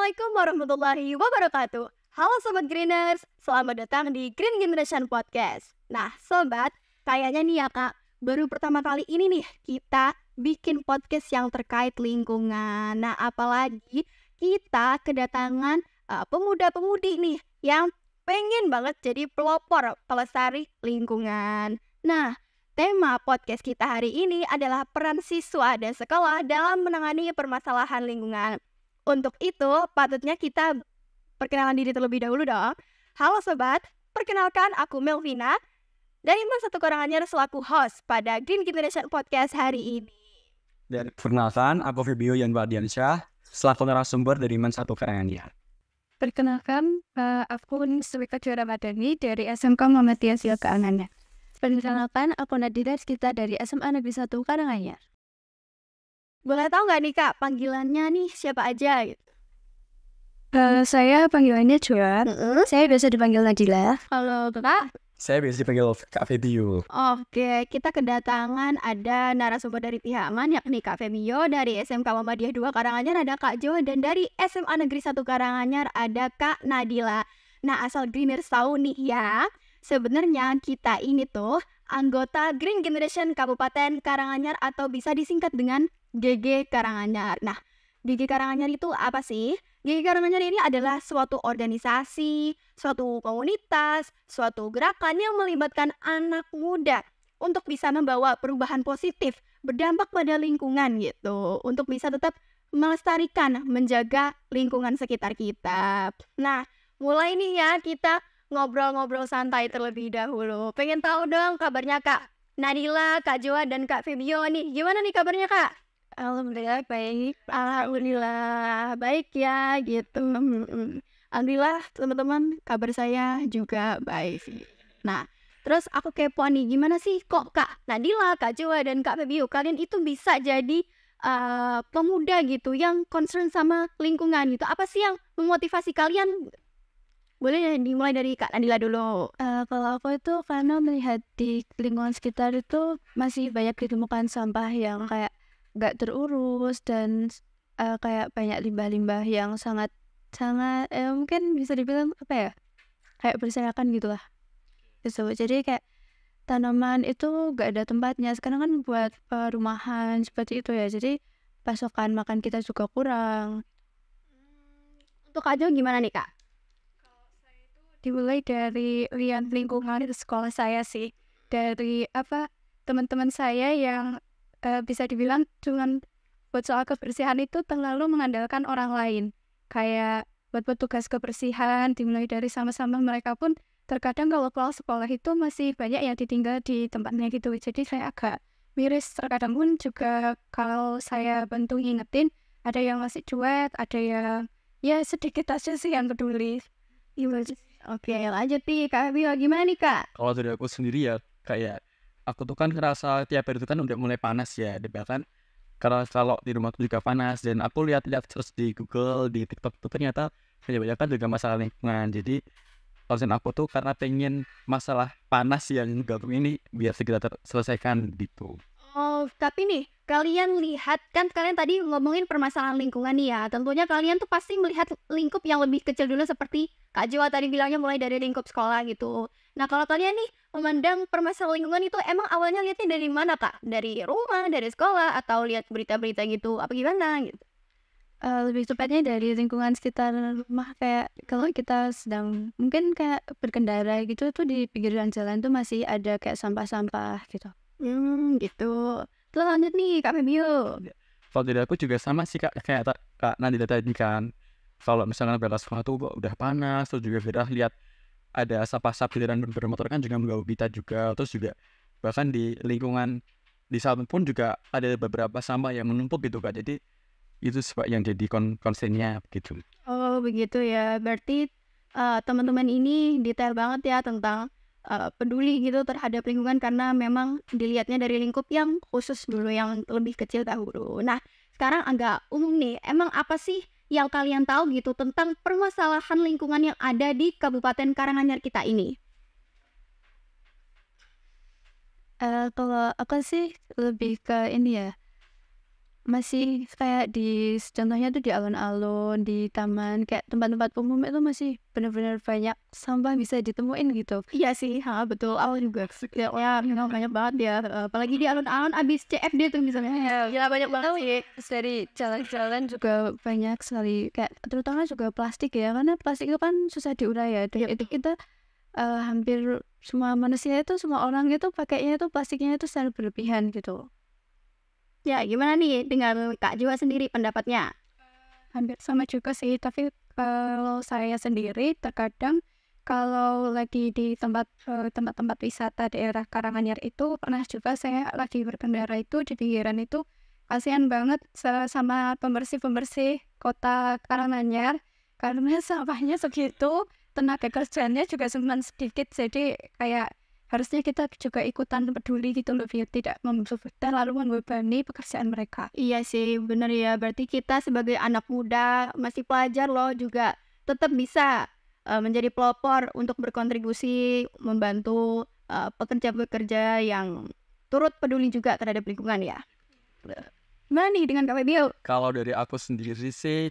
Assalamualaikum warahmatullahi wabarakatuh. Halo Sobat Greeners, selamat datang di Green Generation Podcast. Nah Sobat, kayaknya nih ya Kak, baru pertama kali ini nih kita bikin podcast yang terkait lingkungan. Nah apalagi kita kedatangan pemuda-pemudi nih yang pengen banget jadi pelopor pelestari lingkungan. Nah tema podcast kita hari ini adalah peran siswa dan sekolah dalam menangani permasalahan lingkungan. Untuk itu, patutnya kita perkenalan diri terlebih dahulu dong. Halo Sobat, perkenalkan aku Melvina dari Iman Satu Karanganyar selaku host pada Green Generation Podcast hari ini. Dan perkenalkan, aku Febio Yanwardiansyah selaku narasumber dari Iman Satu Karanganyar. Perkenalkan, aku Niswika Juara Madani dari SMK Muhammadiyah Karanganyar. Perkenalkan, aku Nadira Rizkita dari SMA Negeri 1 Karanganyar. Boleh tahu nggak nih Kak, panggilannya nih siapa aja gitu? Saya panggilannya Joan. Saya biasa dipanggil Nadila. Kalau Kak? Saya biasa dipanggil Kak Febio. Oke, kita kedatangan ada narasumber dari pihak MAN yakni Kak Febio dari SMK Muhammadiyah 2 Karanganyar ada Kak Jo, dan dari SMA Negeri 1 Karanganyar ada Kak Nadila. Nah, asal Greeners tahu nih ya, sebenarnya kita ini tuh anggota Green Generation Kabupaten Karanganyar atau bisa disingkat dengan GG Karanganyar. Nah, GG Karanganyar itu apa sih? GG Karanganyar ini adalah suatu organisasi, suatu komunitas, suatu gerakan yang melibatkan anak muda untuk bisa membawa perubahan positif, berdampak pada lingkungan gitu, untuk bisa tetap melestarikan, menjaga lingkungan sekitar kita. Nah, mulai nih ya kita ngobrol-ngobrol santai terlebih dahulu. Pengen tahu dong kabarnya Kak Nadila, Kak Joa, dan Kak Febio nih. Gimana nih kabarnya Kak? Alhamdulillah baik. Alhamdulillah baik ya gitu. Alhamdulillah teman-teman, kabar saya juga baik. Nah, terus aku kepo nih, gimana sih kok Kak Nadila, Kak Joa, dan Kak Febio kalian itu bisa jadi pemuda gitu yang concern sama lingkungan gitu? Apa sih yang memotivasi kalian? Boleh dimulai dari Kak Nadila dulu. Kalau aku itu karena melihat di lingkungan sekitar itu masih banyak ditemukan sampah yang kayak gak terurus dan kayak banyak limbah-limbah yang sangat mungkin bisa dibilang apa ya, kayak berserakan gitulah gitu. Jadi kayak tanaman itu gak ada tempatnya sekarang kan buat perumahan seperti itu ya, jadi pasokan makan kita juga kurang. Untuk Kak Jo gimana nih Kak? Dimulai dari lihat lingkungan di sekolah saya sih, dari teman-teman saya yang bisa dibilang cuman buat soal kebersihan itu terlalu mengandalkan orang lain, kayak buat tugas kebersihan dimulai dari sama-sama. Mereka pun terkadang kalau pulang sekolah itu masih banyak yang ditinggal di tempatnya gitu, jadi saya agak miris. Terkadang pun juga kalau saya bantu ngingetin, ada yang masih cuek, ada yang ya sedikit aja sih yang peduli. Oke, lanjut nih Kak Febio, gimana nih Kak? Kalau dari aku sendiri ya, kayak aku tuh kan ngerasa tiap hari itu kan udah mulai panas ya, dan bahkan karena kalau di rumah tuh juga panas, dan aku lihat-lihat terus di Google, di TikTok tuh ternyata kebanyakan juga masalah lingkungan. Jadi concern aku tuh karena pengen masalah panas yang ganggu ini biar segera terselesaikan gitu. Oh, tapi nih, kalian lihat kan kalian tadi ngomongin permasalahan lingkungan nih ya. Tentunya kalian tuh pasti melihat lingkup yang lebih kecil dulu seperti Kak Joa tadi bilangnya mulai dari lingkup sekolah gitu. Nah, kalau kalian nih memandang permasalahan lingkungan itu emang awalnya lihatnya dari mana Kak? Dari rumah, dari sekolah, atau lihat berita-berita gitu? Apa gimana gitu? Lebih tepatnya dari lingkungan sekitar rumah, kayak kalau kita sedang mungkin kayak berkendara gitu tuh di pinggiran jalan tuh masih ada kayak sampah-sampah gitu. Gitu. Terus lanjut nih Kak Febio. Kalau dari aku juga sama sih kayak Kak Nadila tadi kan. Kalau misalnya berangkat sekolah tuh udah panas, terus juga kita lihat ada sampah-sampah dan bermotor kan juga mengganggu kita juga. Terus juga bahkan di lingkungan di sana pun juga ada beberapa sampah yang menumpuk gitu Kak. Jadi itu sebab yang jadi concernnya gitu. Oh begitu ya, berarti teman-teman ini detail banget ya tentang peduli gitu terhadap lingkungan karena memang dilihatnya dari lingkup yang khusus dulu, yang lebih kecil dahulu. Nah, sekarang agak umum nih, emang apa sih yang kalian tahu gitu tentang permasalahan lingkungan yang ada di Kabupaten Karanganyar kita ini? Kalau aku sih lebih ke ini ya, masih kayak contohnya tuh di alun-alun, di taman, kayak tempat-tempat umum itu masih benar-benar banyak sampah bisa ditemuin gitu. Iya sih, betul. Aku juga ya memang banyak banget ya, apalagi di alun-alun abis CFD tuh misalnya. Gila banyak banget sih. Terus dari jalan-jalan juga banyak sekali, kayak terutama juga plastik ya, karena plastik itu kan susah diurai ya, dan itu kita hampir semua manusia itu, semua orang itu pakainya itu plastiknya itu secara berlebihan gitu. Ya, gimana nih dengan Kak Jua sendiri pendapatnya? Hampir sama juga sih, tapi kalau saya sendiri terkadang kalau lagi di tempat-tempat wisata daerah Karanganyar itu, pernah juga saya lagi berkendara itu di pinggiran itu, kasihan banget sama pembersih-pembersih kota Karanganyar, karena sampahnya segitu, tenaga kerjanya juga cuma sedikit, jadi kayak harusnya kita juga ikutan peduli gitu loh, biar tidak terlalu membebani pekerjaan mereka. Iya sih, bener ya. Berarti kita sebagai anak muda, masih pelajar loh, juga tetap bisa menjadi pelopor untuk berkontribusi membantu pekerja-pekerja yang turut peduli juga terhadap lingkungan ya. Gimana nih dengan Kak Febio? Kalau dari aku sendiri sih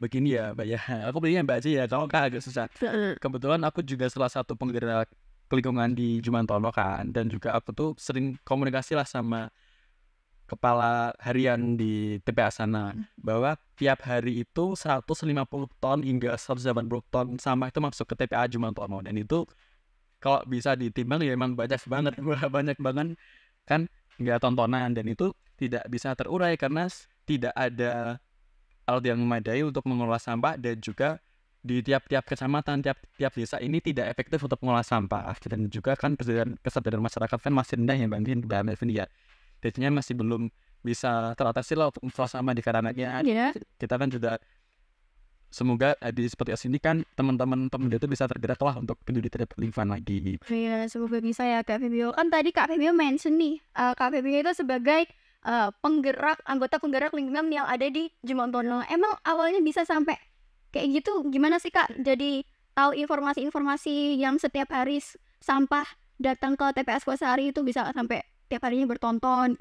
begini ya Mbak ya. Aku belinya Mbak aja ya, kalau Kak agak susah. Kebetulan aku juga salah satu penggerak lingkungan di Jumantono kan, dan juga aku tuh sering komunikasi lah sama kepala harian di TPA sana, bahwa tiap hari itu 150 ton hingga 180 ton sampah itu masuk ke TPA Jumantono, dan itu kalau bisa ditimbang ya emang banyak banget banyak banget kan, nggak tontonan, dan itu tidak bisa terurai karena tidak ada alat yang memadai untuk mengelola sampah, dan juga di tiap-tiap kecamatan, tiap desa ini tidak efektif untuk mengolah sampah, dan juga kan kesadaran masyarakat kan masih rendah ya Mbak Melvin ya, jadinya masih belum bisa teratasi lah untuk mengolah sampah di Karanganyar. Kita kan juga semoga di seperti ini kan teman-teman pemuda itu bisa tergerak lah untuk peduli terhadap lingkungan lagi. Iya, semoga bisa ya Kak Febio. Kan tadi Kak Febio mention nih, Kak Febio itu sebagai anggota penggerak lingkungan yang ada di Jumantono. Emang awalnya bisa sampai kayak gitu gimana sih Kak? Jadi tahu informasi-informasi yang setiap hari sampah datang ke TPS Kosari itu bisa sampai tiap harinya bertonton.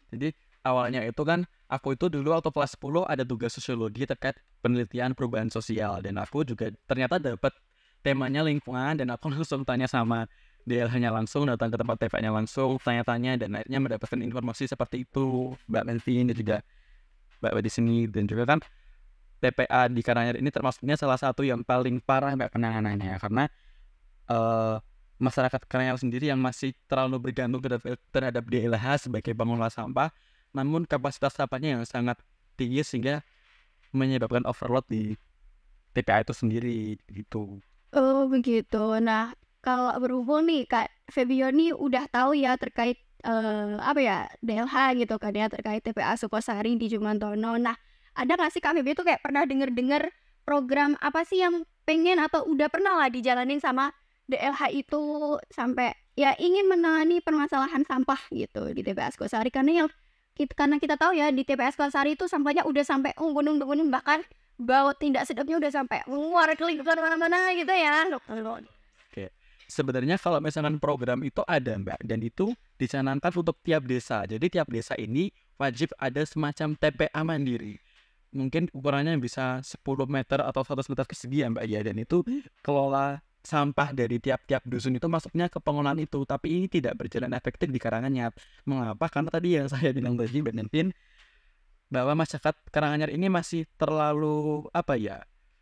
Jadi awalnya itu kan aku itu dulu waktu kelas 10 ada tugas sosiologi terkait penelitian perubahan sosial, dan aku juga ternyata dapat temanya lingkungan, dan aku langsung tanya sama DLH-nya langsung, datang ke tempat TPA-nya langsung, tanya-tanya, dan akhirnya mendapatkan informasi seperti itu, Mbak Melvin dan juga Mbak di sini. Dan juga kan TPA di Karanganyar ini termasuknya salah satu yang paling parah Mbak penanganannya, karena masyarakat Karanganyar sendiri yang masih terlalu bergantung terhadap DLH sebagai pengelola sampah, namun kapasitas sampahnya yang sangat tinggi sehingga menyebabkan overload di TPA itu sendiri gitu. Oh begitu. Nah kalau berhubung nih Kak Febio nih udah tahu ya terkait DLH gitu kan ya, terkait TPA Sukosari di Jumantono. Nah ada gak sih Kak Febio tuh kayak pernah denger program apa sih yang pengen atau udah pernah lah dijalanin sama DLH itu sampai ya ingin menangani permasalahan sampah gitu di TPA Sukosari, karena kita tahu ya di TPA Sukosari itu sampahnya udah sampai gunung-gunung, bahkan bau tindak sedapnya udah sampai menguar ke lingkungan mana-mana gitu ya. Oke. Sebenarnya kalau misalkan program itu ada Mbak, dan itu dicanangkan untuk tiap desa. Jadi tiap desa ini wajib ada semacam TPA mandiri. Mungkin ukurannya bisa 10 meter atau 100 meter persegi ya Mbak ya, dan itu kelola sampah dari tiap-tiap dusun itu masuknya ke pengelolaan itu, tapi ini tidak berjalan efektif di Karanganyar. Mengapa? Karena tadi yang saya bilang tadi Mbak Nentin, bahwa masyarakat Karanganyar ini masih terlalu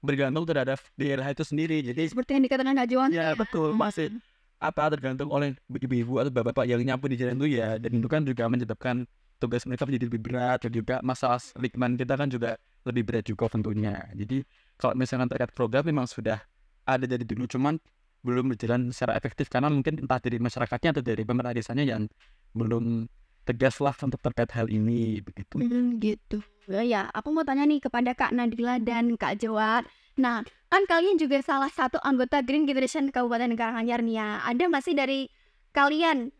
bergantung terhadap daerah itu sendiri. Jadi seperti yang dikatakan Kak Johan ya betul, masih tergantung oleh ibu-ibu atau bapak-bapak yang nyapu di jalan itu ya, dan itu kan juga menyebabkan tugas mereka menjadi lebih berat, dan juga masalah lingkungan kita kan juga lebih berat juga tentunya. Jadi kalau misalkan terkait program memang sudah ada dari dulu, cuman belum berjalan secara efektif karena mungkin entah dari masyarakatnya atau dari pemerintah desanya yang belum tegas lah untuk terkait hal ini begitu. Gitu. Ya, aku mau tanya nih kepada Kak Nadila dan Kak Joat. Nah, kan kalian juga salah satu anggota Green Generation Kabupaten Karanganyar nih ya. Ada masih dari kalian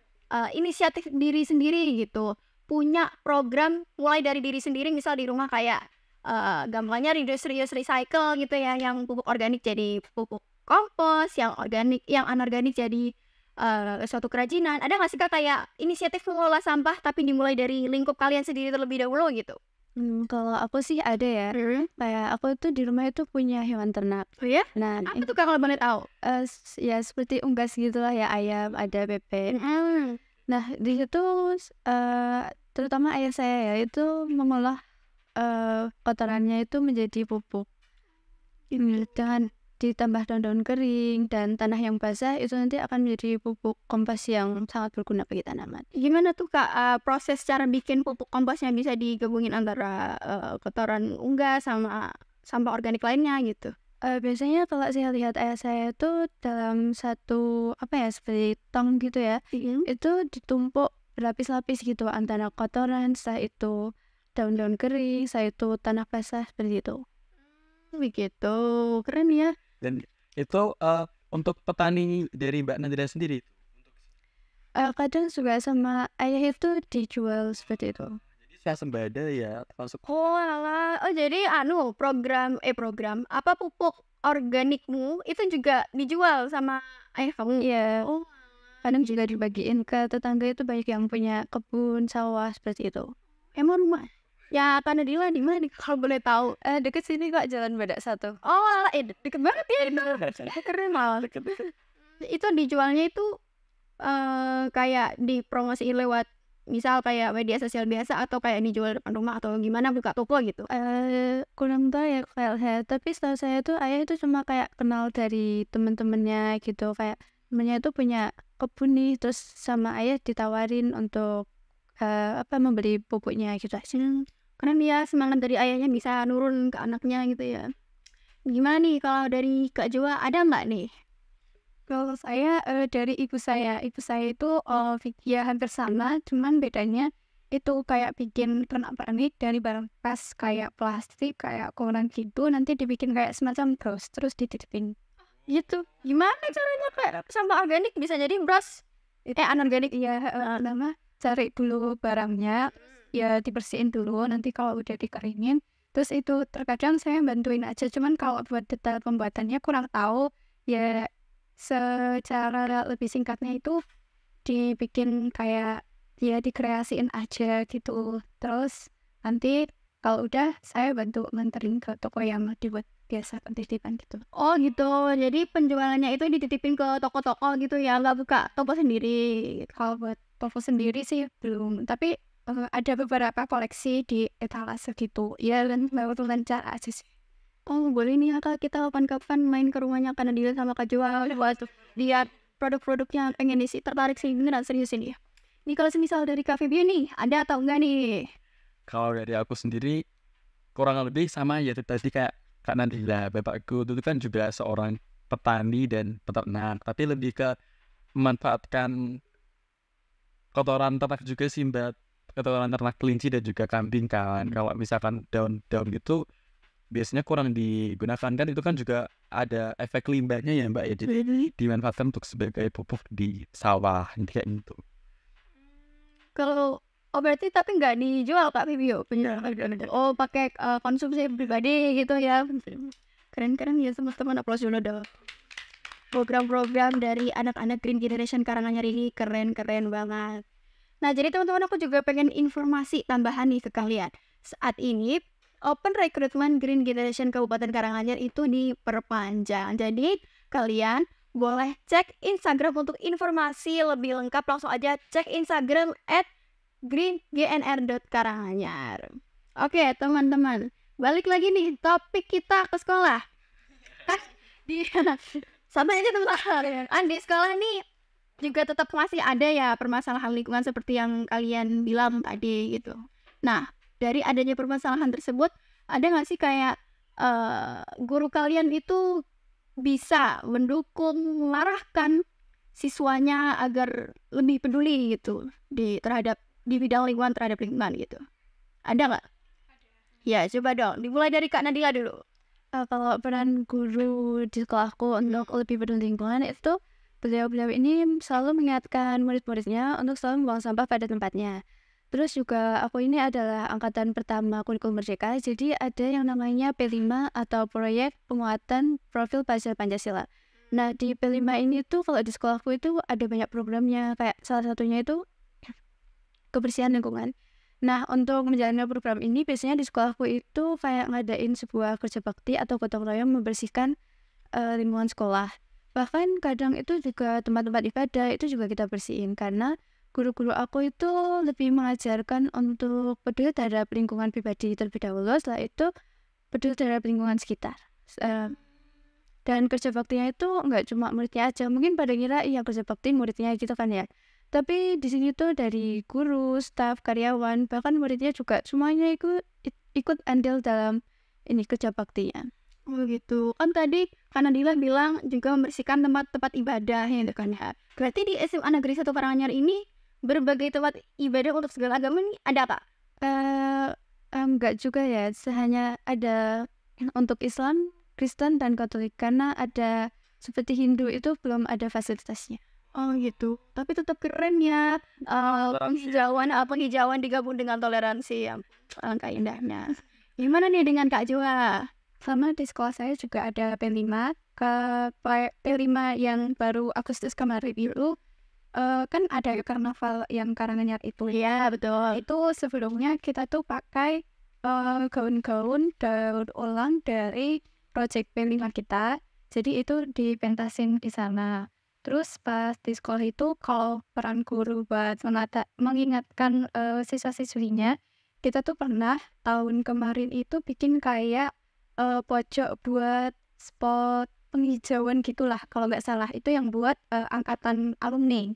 inisiatif diri sendiri gitu, punya program mulai dari diri sendiri, misal di rumah kayak gampangnya reduce recycle gitu ya, yang pupuk organik jadi pupuk kompos, yang organik, yang anorganik jadi suatu kerajinan. Ada nggak sih Kak kayak inisiatif mengelola sampah tapi dimulai dari lingkup kalian sendiri terlebih dahulu gitu? Kalau aku sih ada ya. Kayak aku tuh di rumah itu punya hewan ternak. Oh ya? Nah, Apa tuh Kak kalau boleh tahu? ya seperti unggas gitulah ya, ayam, ada bebek. Nah, di situ terutama ayah saya ya itu mengolah kotorannya itu menjadi pupuk. Dengan ditambah daun-daun kering dan tanah yang basah itu nanti akan menjadi pupuk kompos yang sangat berguna bagi tanaman. Gimana tuh Kak proses cara bikin pupuk kompos yang bisa digabungin antara kotoran unggas sama sampah organik lainnya gitu? Biasanya kalau saya lihat ayah saya itu dalam satu seperti tong gitu ya, itu ditumpuk berlapis-lapis gitu antara kotoran, setelah itu daun-daun kering, setelah itu tanah basah seperti itu. Begitu, keren ya. Dan itu untuk petani dari Mbak Nadila sendiri. Kadang juga sama ayah itu dijual seperti itu. Jadi swasembada ya termasuk. Oh alah, jadi program apa pupuk organikmu itu juga dijual sama ayah kamu? Iya. Oh, Kadang juga dibagiin ke tetangga, itu banyak yang punya kebun sawah seperti itu. emang rumah ya Kak Nadila di mana nih kalau boleh tahu? Deket sini kok, Jalan Badak 1. Oh alah, deket banget ya itu. Keren malah. Itu dijualnya itu kayak dipromosiin lewat misal kayak media sosial biasa atau kayak dijual depan rumah atau gimana, buka toko gitu? Kurang tahu ya kayak saya, tapi setahu saya tuh ayah itu cuma kayak kenal dari teman-temannya gitu, kayak temennya itu punya kebun nih, terus sama ayah ditawarin untuk membeli pupuknya gitu aja. Keren ya, semangat dari ayahnya bisa nurun ke anaknya gitu ya. Gimana nih kalau dari Kak Joa, ada nggak nih? Kalau saya dari ibu saya itu ya hampir sama, cuman bedanya itu kayak bikin pernak-pernik dari barang bekas kayak plastik, kayak koran gitu, nanti dibikin kayak semacam bros, terus dititipin. Gitu. Gimana caranya kayak sampah organik bisa jadi bros? Anorganik. Iya, cari dulu barangnya, ya dibersihin dulu, nanti kalau udah dikeringin, terus itu terkadang saya bantuin aja, cuman kalau buat detail pembuatannya kurang tahu. Ya secara lebih singkatnya itu dibikin kayak ya dikreasiin aja gitu, terus nanti kalau udah saya bantu nganterin ke toko yang dibuat biasa titipan gitu. Oh gitu, jadi penjualannya itu dititipin ke toko-toko gitu ya, nggak buka toko sendiri? Kalau buat toko sendiri sih belum, tapi ada beberapa koleksi di etalase gitu ya, dan baru lancar aja sih. Oh boleh nih Kak, kita kapan-kapan main ke rumahnya Kak Nadila sama Kak Joa buat lihat produk-produknya, pengen sih, tertarik sih, beneran serius ini ya. Nih kalau semisal dari Kak Febio nih, ada atau enggak nih? Kalau dari aku sendiri kurang lebih sama ya tadi kayak Kak Nadila. Bapakku itu kan juga seorang petani dan peternak, tapi lebih ke memanfaatkan kotoran ternak juga sih Mbak, kotoran ternak kelinci dan juga kambing kan. Kalau misalkan daun-daun gitu biasanya kurang digunakan kan, itu kan juga ada efek limbahnya ya Mbak ya, jadi dimanfaatkan untuk sebagai pupuk di sawah kayak gitu. Kalau berarti tapi nggak dijual Kak Febio? Oh pakai konsumsi pribadi gitu ya. Keren-keren ya teman-teman, aplaus dulu dong. Program-program dari anak-anak Green Generation Karanganyar ini keren-keren banget. Nah jadi teman-teman, aku juga pengen informasi tambahan nih ke kalian. Saat ini Open Recruitment Green Generation Kabupaten Karanganyar itu diperpanjang. Jadi kalian boleh cek Instagram untuk informasi lebih lengkap. Langsung aja cek Instagram @greengnr.karanganyar. Oke teman-teman, balik lagi nih topik kita ke sekolah. Santai aja teman-teman. Di sekolah nih juga tetap masih ada ya permasalahan lingkungan seperti yang kalian bilang tadi gitu. Nah dari adanya permasalahan tersebut, ada nggak sih kayak guru kalian itu bisa mendukung, mengarahkan siswanya agar lebih peduli gitu di bidang lingkungan, terhadap lingkungan gitu? Ada nggak? Ya coba dong, dimulai dari Kak Nadila dulu. Kalau peran guru di sekolahku untuk lebih peduli lingkungan itu, beliau-beliau ini selalu mengingatkan murid-muridnya untuk selalu membuang sampah pada tempatnya. Terus juga aku ini adalah angkatan pertama kurikulum merdeka, jadi ada yang namanya P5 atau proyek penguatan profil pelajar Pancasila. Nah, di P5 ini tuh kalau di sekolahku itu ada banyak programnya, kayak salah satunya itu kebersihan lingkungan. Nah, untuk menjalankan program ini biasanya di sekolahku itu kayak ngadain sebuah kerja bakti atau gotong royong membersihkan lingkungan sekolah. Bahkan kadang itu juga tempat-tempat ibadah itu juga kita bersihin, karena guru-guru aku itu lebih mengajarkan untuk peduli terhadap lingkungan pribadi terlebih dahulu, setelah itu peduli terhadap lingkungan sekitar. Dan kerja baktinya itu nggak cuma muridnya aja, mungkin pada kira iya kerja bakti muridnya gitu kan ya. Tapi di sini tuh dari guru, staf, karyawan, bahkan muridnya juga semuanya ikut andil dalam ini kerja baktinya. Oh gitu. Kan tadi Kak Nadila bilang juga membersihkan tempat-tempat ibadah gitu kan ya. Berarti di SMA Negeri 1 Karanganyar ini berbagai tempat ibadah untuk segala agama ini ada Kak? Enggak juga ya, hanya ada untuk Islam, Kristen, dan Katolik, karena ada seperti Hindu itu belum ada fasilitasnya. Oh gitu. Tapi tetap keren ya. Penghijauan digabung dengan toleransi, ya alangkah indahnya. Gimana nih dengan Kak Joa? Sama di sekolah saya juga ada P5. P5 yang baru Agustus kemarin itu kan ada karnaval yang Karanganyar itu. Iya betul. Itu sebelumnya kita tuh pakai gaun-gaun daur ulang dari project P5 kita. Jadi itu dipentasin di sana. Terus pas di sekolah itu kalau peran guru buat mengingatkan siswa-siswinya, kita tuh pernah tahun kemarin itu bikin kayak pojok buat spot penghijauan gitulah kalau nggak salah, itu yang buat angkatan alumni.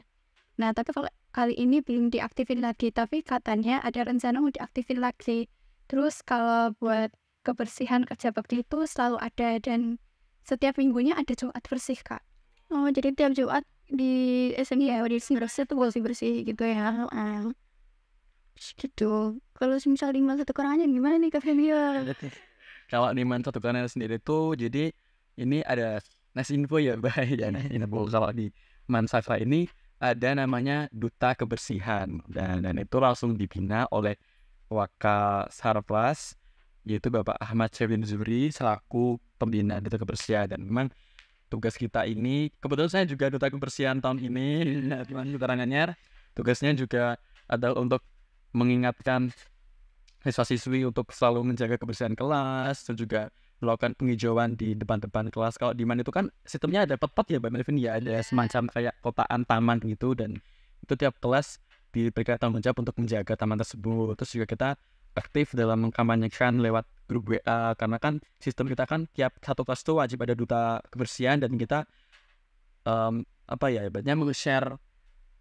Nah tapi kalau kali ini belum diaktifin lagi, tapi katanya ada rencana mau diaktifin lagi. Terus kalau buat kebersihan kerja bakti itu selalu ada, dan setiap minggunya ada Jumat bersih Kak. Oh jadi tiap Jumat di SMA di bersih tuh bersih gitu ya. Gitu. Kalau misal di satu Karanganyar gimana nih Kak Febio? Kalau di Satu Karanganyar sendiri tuh, jadi ini ada info ya, bahaya info. Kalau di Mansakra ini ada namanya Duta Kebersihan, dan itu langsung dibina oleh Wakal Sarplas, yaitu Bapak Ahmad Syafin Zuri selaku pembina Duta Kebersihan. Dan memang tugas kita ini, kebetulan saya juga Duta Kebersihan tahun ini di Karanganyar. Tugasnya juga adalah untuk mengingatkan siswa-siswi untuk selalu menjaga kebersihan kelas, dan juga melakukan penghijauan di depan-depan kelas. Kalau di mana itu kan sistemnya ada pet-pet ya Mbak Melvin ya, ada semacam kayak kotaan taman gitu, dan itu tiap kelas diberikan tanggung jawab untuk menjaga taman tersebut. Terus juga kita aktif dalam mengkampanyekan lewat grup WA, karena kan sistem kita kan tiap satu kelas itu wajib ada duta kebersihan, dan kita ibaratnya share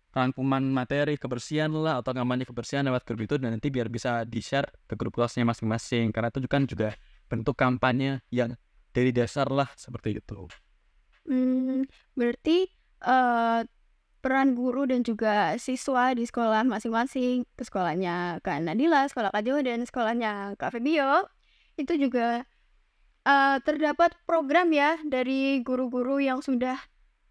rangkuman materi kebersihan lah atau kampanye kebersihan lewat grup itu, dan nanti biar bisa di-share ke grup kelasnya masing-masing, karena itu kan juga bentuk kampanye yang dari dasar lah, seperti itu. Berarti peran guru dan juga siswa di sekolah masing-masing, ke sekolahnya Kak Nadila, sekolah Kak Jo, dan sekolahnya Kak Febio, itu juga terdapat program ya dari guru-guru yang sudah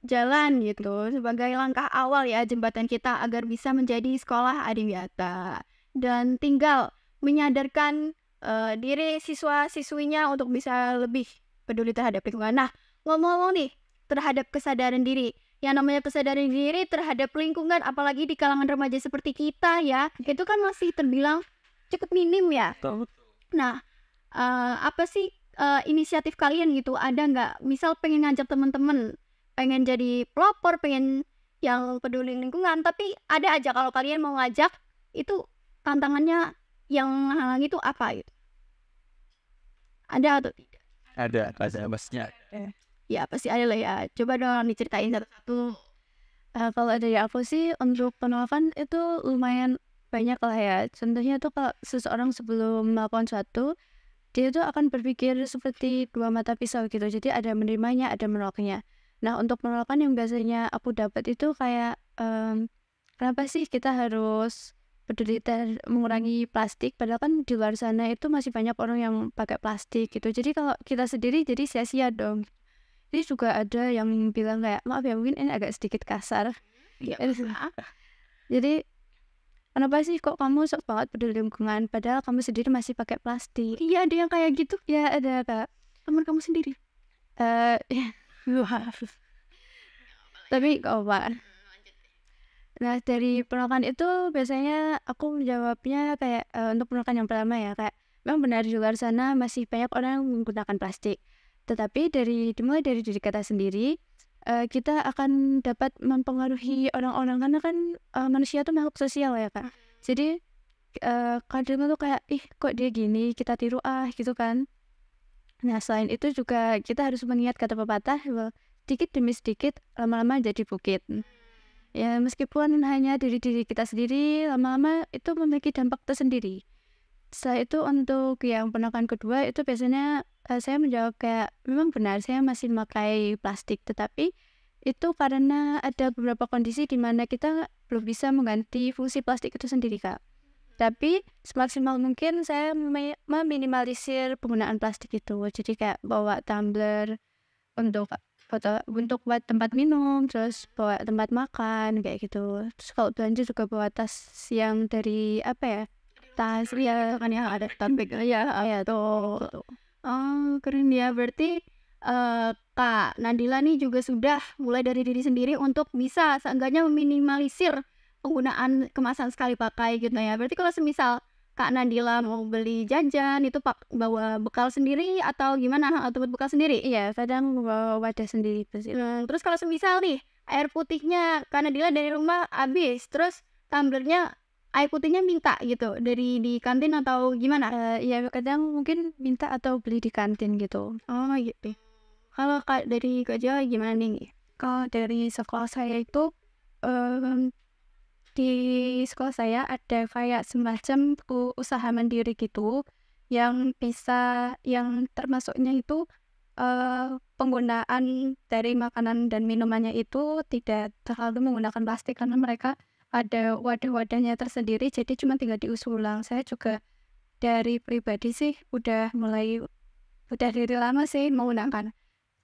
jalan gitu sebagai langkah awal ya, jembatan kita agar bisa menjadi sekolah adiwiyata, dan tinggal menyadarkan diri siswa-siswinya untuk bisa lebih peduli terhadap lingkungan. Nah, ngomong-ngomong nih terhadap kesadaran diri, yang namanya kesadaran diri terhadap lingkungan, apalagi di kalangan remaja seperti kita ya, itu kan masih terbilang cukup minim ya. Nah, apa sih inisiatif kalian gitu? Ada nggak misal pengen ngajak teman-teman, pengen jadi pelopor, pengen yang peduli lingkungan, tapi ada aja kalau kalian mau ngajak itu tantangannya yang menghalangi itu apa gitu? Ada atau tidak? Ada pastinya. Ya pasti ada lah ya. Coba dong diceritain satu-satu. Kalau dari aku sih untuk penolakan itu lumayan banyak lah ya. Contohnya tuh kalau seseorang sebelum melakukan sesuatu, dia tuh akan berpikir seperti dua mata pisau gitu. Jadi ada menerimanya, ada menolaknya. Nah untuk penolakan yang biasanya aku dapat itu kayak kenapa sih kita harus peduli mengurangi plastik, padahal kan di luar sana itu masih banyak orang yang pakai plastik gitu. Jadi kalau kita sendiri jadi sia-sia dong. Jadi juga ada yang bilang kayak, maaf ya mungkin ini agak sedikit kasar Ya, jadi kenapa sih kok kamu sok banget peduli lingkungan padahal kamu sendiri masih pakai plastik? iya ada yang kayak gitu. Ya ada Kak. Teman kamu sendiri? Tapi apa? Nah, dari penolakan itu biasanya aku menjawabnya kayak untuk penolakan yang pertama ya, kayak memang benar di luar sana masih banyak orang yang menggunakan plastik. Tetapi dimulai dari diri kita sendiri, kita akan dapat mempengaruhi orang-orang karena kan manusia tuh makhluk sosial ya, Kak. Jadi kadang tuh kayak ih kok dia gini, kita tiru gitu kan. Nah, selain itu juga kita harus mengingat kata pepatah bahwa sedikit demi sedikit lama-lama jadi bukit. Ya, meskipun hanya dari diri kita sendiri, lama-lama itu memiliki dampak tersendiri. Setelah itu untuk yang penolakan kedua itu biasanya saya menjawab kayak memang benar saya masih memakai plastik, tetapi itu karena ada beberapa kondisi di mana kita belum bisa mengganti fungsi plastik itu sendiri, Kak. Tapi semaksimal mungkin saya meminimalisir penggunaan plastik itu. Jadi kayak bawa tumbler untuk buat tempat minum, terus bawa tempat makan kayak gitu. Terus kalau belanja juga bawa tas yang dari apa ya, tas ya kan yang ada tote bag ya tuh. Oh keren ya, berarti Kak Nadila nih juga sudah mulai dari diri sendiri untuk bisa seenggaknya meminimalisir penggunaan kemasan sekali pakai gitu ya. Berarti kalau semisal Kak Nadila mau beli jajan itu bawa bekal sendiri atau gimana? Atau buat bekal sendiri? Iya, kadang bawa wadah sendiri. Terus kalau semisal nih air putihnya Kak Nadila dari rumah habis, terus tumblernya air putihnya minta gitu dari di kantin atau gimana? Ya kadang mungkin minta atau beli di kantin gitu. Oh gitu. Kalau dari Kak Jo gimana nih? Kalau dari sekolah saya itu di sekolah saya ada kayak semacam usaha mandiri gitu yang termasuknya itu penggunaan dari makanan dan minumannya itu tidak terlalu menggunakan plastik karena mereka ada wadah-wadahnya tersendiri, jadi cuma tinggal diisi ulang. Saya juga dari pribadi sih udah dari lama sih menggunakan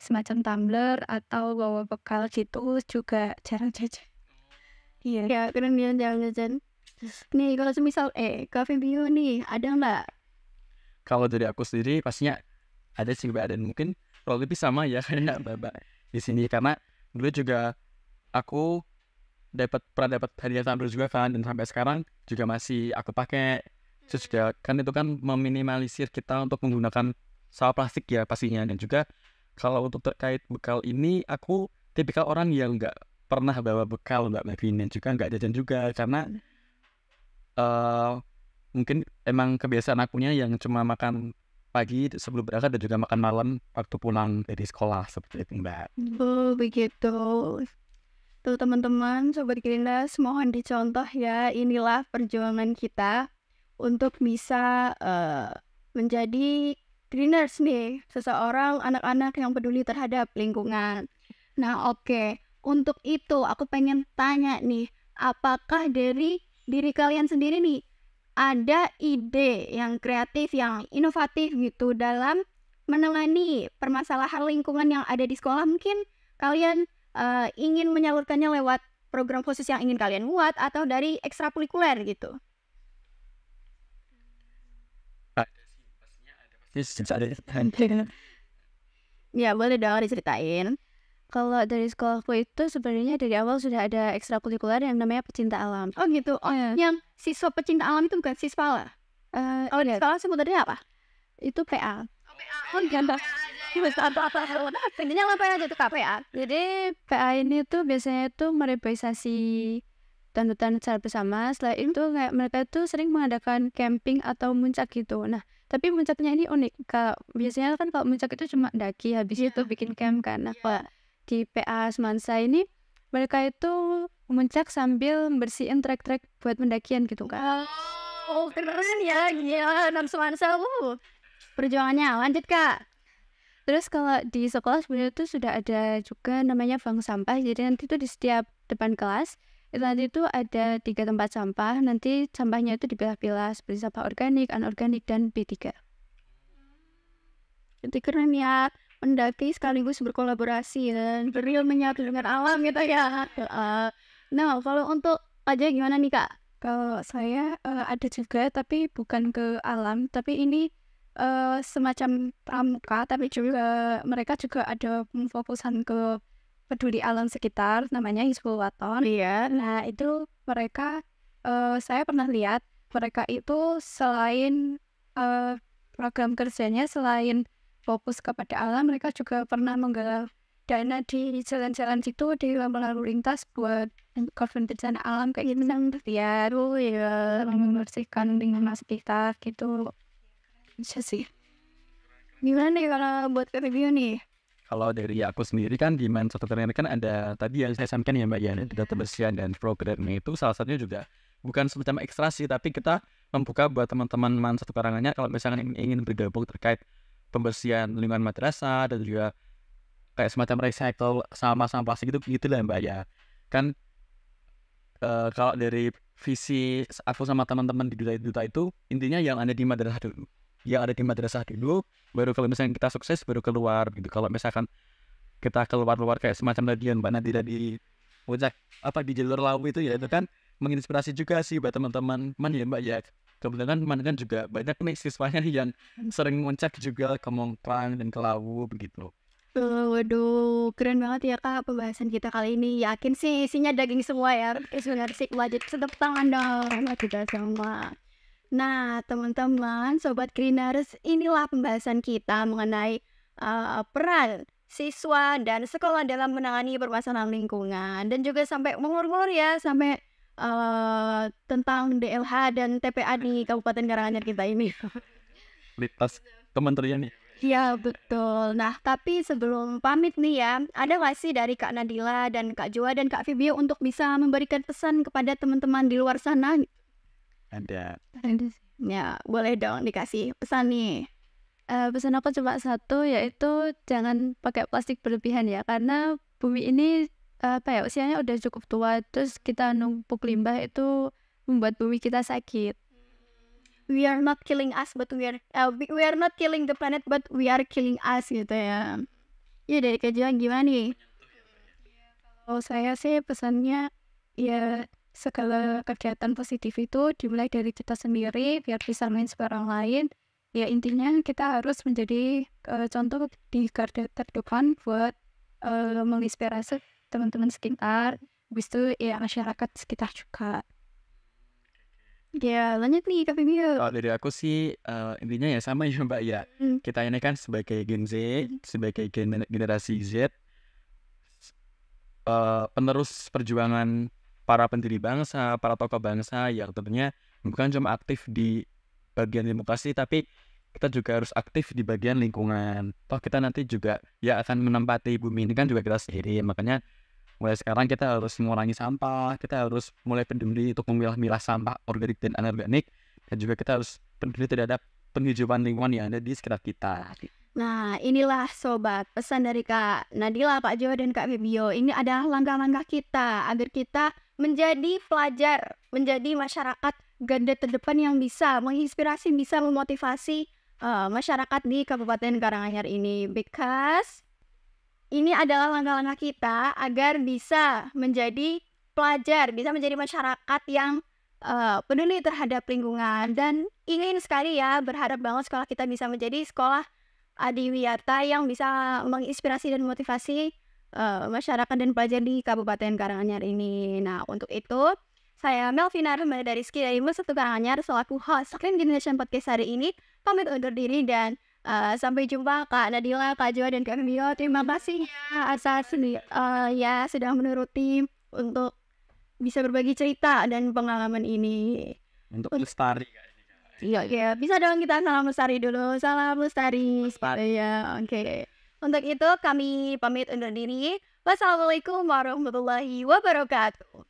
semacam tumbler atau bawa bekal gitu, juga jarang jajan. Iya, ya keren ya jajan. Nih kalau semisal Kak Febio nih ada nggak? Kalau dari aku sendiri pastinya ada sih Mbak, dan mungkin kalau lebih sama ya kayak Mbak di sini, karena dulu juga aku pernah dapat hadiah tumbler juga kan, dan sampai sekarang juga masih aku pakai. Terus juga kan itu kan meminimalisir kita untuk menggunakan sampah plastik ya pastinya. Dan juga kalau untuk terkait bekal ini, aku tipikal orang yang nggak pernah bawa bekal Mbak Mevin, dan juga nggak jajan juga karena mungkin emang kebiasaan akunya yang cuma makan pagi sebelum berangkat dan juga makan malam waktu pulang dari sekolah seperti itu Mbak. Oh begitu. Tuh teman-teman Sobat Gerindas, mohon dicontoh ya, inilah perjuangan kita untuk bisa menjadi Greeners nih, seseorang anak-anak yang peduli terhadap lingkungan. Nah oke. Untuk itu aku pengen tanya nih, apakah dari diri kalian sendiri nih ada ide yang kreatif, yang inovatif gitu dalam menangani permasalahan lingkungan yang ada di sekolah? Mungkin kalian ingin menyalurkannya lewat program khusus yang ingin kalian buat atau dari ekstrakurikuler gitu? Ya boleh dong diceritain. Kalau dari sekolahku itu sebenarnya dari awal sudah ada ekstrakurikuler yang namanya pecinta alam. Oh gitu. Oh Iya. yang siswa pecinta alam itu bukan siswa lah. Kalau di sekolah sebutannya apa? Itu PA. Oh ganteng. Intinya ngapain aja tuh Kak PA? Jadi PA ini tuh biasanya tuh merevitalisasi hutan-hutan secara bersama. Setelah itu kayak mereka tuh sering mengadakan camping atau muncak gitu. Nah, tapi muncaknya ini unik. Biasanya kan kalau muncak itu cuma daki, habis itu bikin camp kan. Nah, di PA Semansa ini mereka itu muncak sambil bersihin trek-trek buat pendakian gitu kan. Oh keren ya, gila anak Semansa. Perjuangannya lanjut Kak. Terus kalau di sekolah sebenarnya itu sudah ada juga namanya bank sampah. Jadi nanti itu di setiap depan kelas itu nanti itu ada 3 tempat sampah. Nanti sampahnya itu dipilah-pilah seperti sampah organik, anorganik, dan B3. Itu keren ya, mendaki sekaligus berkolaborasi dan real menyatu dengan alam gitu ya. Nah kalau untuk aja gimana nih Kak? Kalau saya ada juga tapi bukan ke alam, tapi ini semacam pramuka, tapi juga mereka juga ada fokusan ke peduli alam sekitar, namanya Hizbul Waton. Iya. Nah, itu mereka, saya pernah lihat mereka itu selain program kerjanya selain fokus kepada alam, mereka juga pernah menggalang dana di jalan-jalan situ di lalu lintas buat korban bencana alam kayak gitu ya, ya. membersihkan lingkungan sekitar gitu. Bisa sih. Gimana nih kalau buat review nih? Kalau dari aku sendiri kan di Man Satu Karanganyar kan ada tadi yang saya sampaikan ya Mbak ya, ada kebersihan dan programnya itu salah satunya juga bukan semacam ekstra sih, tapi kita membuka buat teman-teman Man Satu Karanganyar kalau misalkan ingin bergabung terkait pembersihan lingkungan madrasah dan juga kayak semacam recycle sampah plastik gitu lah Mbak ya. Kan kalau dari visi aku sama teman-teman di Duta itu intinya yang ada di madrasah dulu, baru kalau misalkan kita sukses baru keluar gitu. Kalau misalkan kita keluar kayak semacam tadi yang Mbak Nadila di puncak di jalur laut itu ya, itu kan menginspirasi juga sih buat teman-teman Man ya Mbak ya. Kebetulan Man kan juga banyak nih siswanya yang sering muncak juga ke Mongkrang dan ke Lawu begitu. Waduh, keren banget ya Kak pembahasan kita kali ini. Yakin sih isinya daging semua ya. Sebenarnya sih wajib tepuk tangan dong buat kita semua. Nah, teman-teman, Sobat Greeners, inilah pembahasan kita mengenai peran siswa dan sekolah dalam menangani permasalahan lingkungan. Dan juga sampai mengurung-urung ya, sampai tentang DLH dan TPA di Kabupaten Karanganyar kita ini. Lintas kementerian nih. Iya betul. Nah tapi sebelum pamit nih ya, ada nggak sih dari Kak Nadila dan Kak Joa dan Kak Fibio untuk bisa memberikan pesan kepada teman-teman di luar sana? Ada. Ya boleh dong dikasih pesan nih. Pesan aku cuma satu, yaitu jangan pakai plastik berlebihan ya, karena bumi ini usianya udah cukup tua, terus kita numpuk limbah itu membuat bumi kita sakit. We are not killing us, but we are not killing the planet, but we are killing us gitu ya. Ya dari Kak Joa gimana nih? Kalau saya sih pesannya ya segala kegiatan positif itu dimulai dari kita sendiri biar bisa menginspirasi orang lain. Ya intinya kita harus menjadi contoh di garda terdepan buat menginspirasi teman-teman sekitar, habis itu ya masyarakat sekitar juga. Ya lanjut nih Kak Fibio. Kalau dari aku sih intinya ya sama ya Mbak ya. Kita ini kan sebagai Gen Z, sebagai generasi Z, penerus perjuangan para pendiri bangsa, para tokoh bangsa yang tentunya bukan cuma aktif di bagian demokrasi, tapi kita juga harus aktif di bagian lingkungan. Toh kita nanti juga ya akan menempati bumi ini kan juga kita sendiri. Makanya mulai sekarang kita harus mengurangi sampah, kita harus mulai peduli untuk memilah-milah sampah organik dan anorganik, dan juga kita harus peduli terhadap penghijauan lingkungan yang ada di sekitar kita. Nah inilah sobat pesan dari Kak Nadila, Kak Joa dan Kak Fibio. Ini adalah langkah-langkah kita agar kita menjadi pelajar, menjadi masyarakat garda terdepan yang bisa menginspirasi, bisa memotivasi masyarakat di Kabupaten Karanganyar ini. Because ini adalah langkah-langkah kita agar bisa menjadi pelajar, bisa menjadi masyarakat yang peduli terhadap lingkungan. Dan ingin sekali ya, berharap banget sekolah kita bisa menjadi sekolah adiwiyata yang bisa menginspirasi dan memotivasi masyarakat dan pelajar di Kabupaten Karanganyar ini. Nah untuk itu saya Melvina dari Rizky dari Satu Karanganyar selaku host Clean Generation Podcast hari ini pamit undur diri dan sampai jumpa Kak Nadila, Kak Joa dan Kak Fibio. Terima kasih ya atas ya sudah menuruti untuk bisa berbagi cerita dan pengalaman ini. Untuk lestari. Iya, bisa dong kita salam lestari dulu. Salam lestari. Ya, oke. Untuk itu kami pamit undur diri. Wassalamualaikum warahmatullahi wabarakatuh.